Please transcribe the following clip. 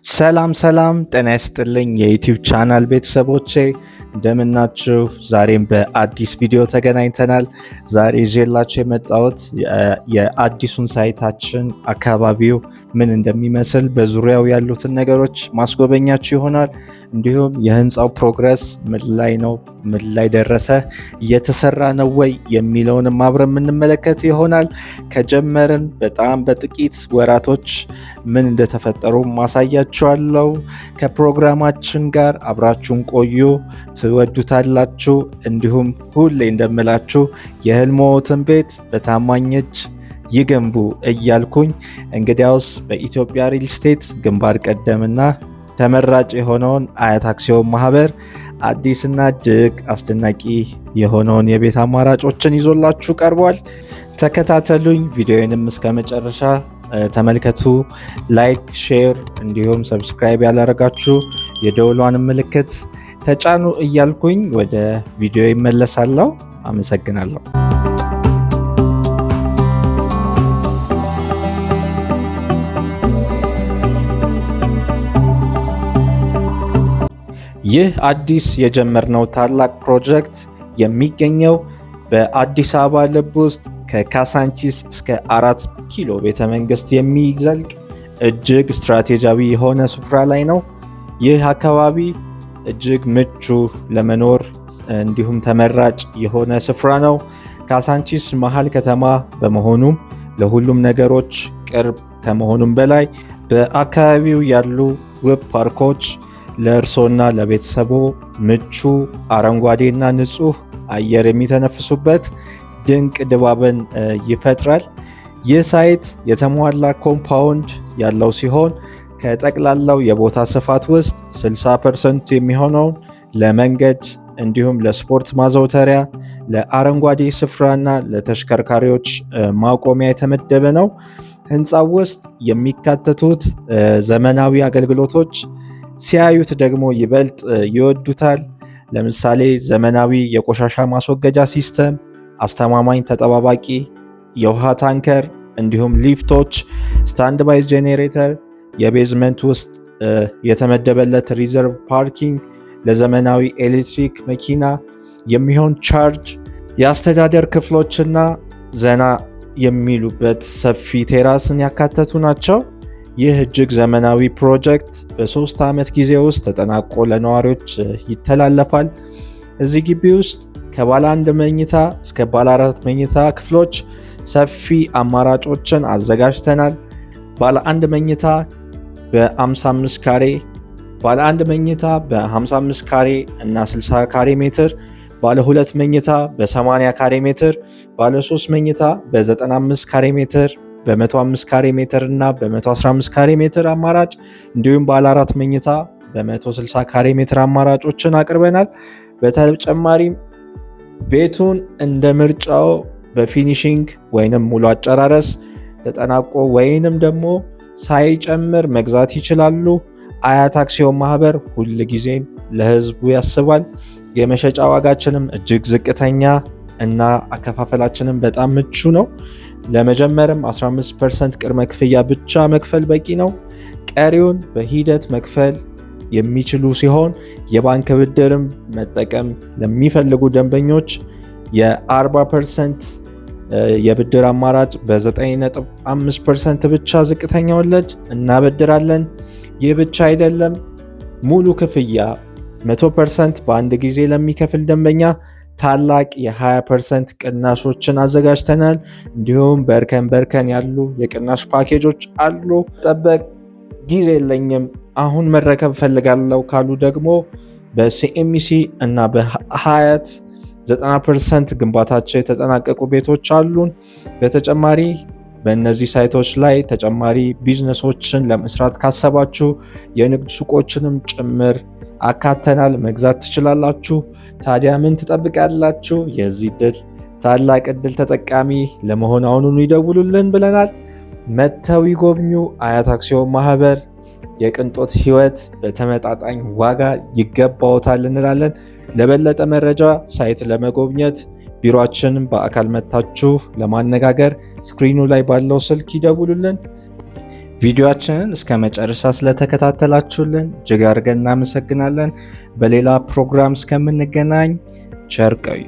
ሰላም ጤና ይስጥልኝ የዩቲዩብ ቻናል ቤተሰቦቼ እንደምናችሁ። ዛሬም በአዲስ ቪዲዮ ተገናኝተናል። ዛሬ ይዤላችሁ የመጣሁት የአዲሱን ሳይታችን አካባቢው ምን እንደሚመስል በዙሪያው ያሉትን ነገሮች ማስጎበኛችሁ ይሆናል። እንዲሁም የህንፃው ፕሮግረስ ምን ላይ ነው፣ ምን ላይ ደረሰ፣ እየተሰራ ነው ወይ የሚለውንም አብረን የምንመለከት ይሆናል። ከጀመርን በጣም በጥቂት ወራቶች ምን እንደተፈጠሩ ማሳያችኋለሁ። ከፕሮግራማችን ጋር አብራችሁን ቆዩ፣ ትወዱታላችሁ። እንዲሁም ሁሌ እንደምላችሁ የህልሞትን ቤት በታማኝ እጅ ይገንቡ እያልኩኝ እንግዲያውስ በኢትዮጵያ ሪል ስቴት ግንባር ቀደምና ተመራጭ የሆነውን አያት አክሲዮን ማህበር አዲስና እጅግ አስደናቂ የሆነውን የቤት አማራጮችን ይዞላችሁ ቀርቧል። ተከታተሉኝ። ቪዲዮንም እስከ መጨረሻ ተመልከቱ። ላይክ፣ ሼር እንዲሁም ሰብስክራይብ ያላረጋችሁ የደወሏን ምልክት ተጫኑ እያልኩኝ ወደ ቪዲዮ ይመለሳለሁ። አመሰግናለሁ። ይህ አዲስ የጀመርነው ታላቅ ፕሮጀክት የሚገኘው በአዲስ አበባ ልብ ውስጥ ከካሳንቺስ እስከ 4 ኪሎ ቤተ መንግስት የሚዘልቅ እጅግ ስትራቴጂያዊ የሆነ ስፍራ ላይ ነው። ይህ አካባቢ እጅግ ምቹ ለመኖር እንዲሁም ተመራጭ የሆነ ስፍራ ነው። ካሳንቺስ መሃል ከተማ በመሆኑም ለሁሉም ነገሮች ቅርብ ከመሆኑም በላይ በአካባቢው ያሉ ውብ ፓርኮች ለእርሶና ለቤተሰቦ ምቹ አረንጓዴና ንጹህ አየር የሚተነፍሱበት ድንቅ ድባብን ይፈጥራል። ይህ ሳይት የተሟላ ኮምፓውንድ ያለው ሲሆን ከጠቅላላው የቦታ ስፋት ውስጥ 60% የሚሆነውን ለመንገድ እንዲሁም ለስፖርት ማዘውተሪያ፣ ለአረንጓዴ ስፍራና ለተሽከርካሪዎች ማቆሚያ የተመደበ ነው። ህንፃው ውስጥ የሚካተቱት ዘመናዊ አገልግሎቶች ሲያዩት ደግሞ ይበልጥ ይወዱታል። ለምሳሌ ዘመናዊ የቆሻሻ ማስወገጃ ሲስተም፣ አስተማማኝ ተጠባባቂ የውሃ ታንከር እንዲሁም ሊፍቶች፣ ስታንድ ባይ ጄኔሬተር፣ የቤዝመንት ውስጥ የተመደበለት ሪዘርቭ ፓርኪንግ፣ ለዘመናዊ ኤሌክትሪክ መኪና የሚሆን ቻርጅ፣ የአስተዳደር ክፍሎችና ዘና የሚሉበት ሰፊ ቴራስን ያካተቱ ናቸው። ይህ እጅግ ዘመናዊ ፕሮጀክት በ3 ዓመት ጊዜ ውስጥ ተጠናቆ ለነዋሪዎች ይተላለፋል። እዚህ ግቢ ውስጥ ከባለ 1 መኝታ እስከ ባለ 4 መኝታ ክፍሎች ሰፊ አማራጮችን አዘጋጅተናል። ባለ 1 መኝታ በ55 ካሬ፣ ባለ 1 መኝታ በ55 ካሬ እና 60 ካሬ ሜትር፣ ባለ 2 መኝታ በ80 ካሬ ሜትር፣ ባለ 3 መኝታ በ95 ካሬ ሜትር፣ በ105 ካሬ ሜትር እና በ115 ካሬ ሜትር አማራጭ እንዲሁም ባለ 4 መኝታ በ160 ካሬ ሜትር አማራጮችን አቅርበናል። በተጨማሪም ቤቱን እንደ ምርጫው በፊኒሺንግ ወይንም ሙሉ አጨራረስ ተጠናቆ ወይንም ደግሞ ሳይጨምር መግዛት ይችላሉ። አያት አክሲዮን ማህበር ሁል ጊዜም ለህዝቡ ያስባል። የመሸጫ ዋጋችንም እጅግ ዝቅተኛ እና አከፋፈላችንም በጣም ምቹ ነው። ለመጀመርም 15% ቅድመ ክፍያ ብቻ መክፈል በቂ ነው። ቀሪውን በሂደት መክፈል የሚችሉ ሲሆን የባንክ ብድርም መጠቀም ለሚፈልጉ ደንበኞች የ40% የብድር አማራጭ በ9.5% ብቻ ዝቅተኛ ወለድ እናበድራለን። ይህ ብቻ አይደለም፣ ሙሉ ክፍያ 100% በአንድ ጊዜ ለሚከፍል ደንበኛ ታላቅ የ20% ቅናሾችን አዘጋጅተናል። እንዲሁም በርከን ያሉ የቅናሽ ፓኬጆች አሉ። ጠበቅ ጊዜ የለኝም አሁን መረከብ ፈልጋለሁ ካሉ ደግሞ በሲኤምሲ እና በሀያት 90% ግንባታቸው የተጠናቀቁ ቤቶች አሉን። በተጨማሪ በእነዚህ ሳይቶች ላይ ተጨማሪ ቢዝነሶችን ለመስራት ካሰባችሁ የንግድ ሱቆችንም ጭምር አካተናል፣ መግዛት ትችላላችሁ። ታዲያ ምን ትጠብቃላችሁ? የዚህ ታላቅ እድል ተጠቃሚ ለመሆን አሁኑኑ ይደውሉልን ብለናል። መጥተው ይጎብኙ። አያት አክሲዮን ማህበር የቅንጦት ህይወት በተመጣጣኝ ዋጋ ይገባዎታል እንላለን። ለበለጠ መረጃ ሳይት ለመጎብኘት ቢሮአችንን በአካል መጥታችሁ ለማነጋገር ስክሪኑ ላይ ባለው ስልክ ይደውሉልን። ቪዲዮአችንን እስከ መጨረሻ ስለተከታተላችሁልን እጅግ አድርገን እናመሰግናለን። በሌላ ፕሮግራም እስከምንገናኝ ቸር ቆዩ።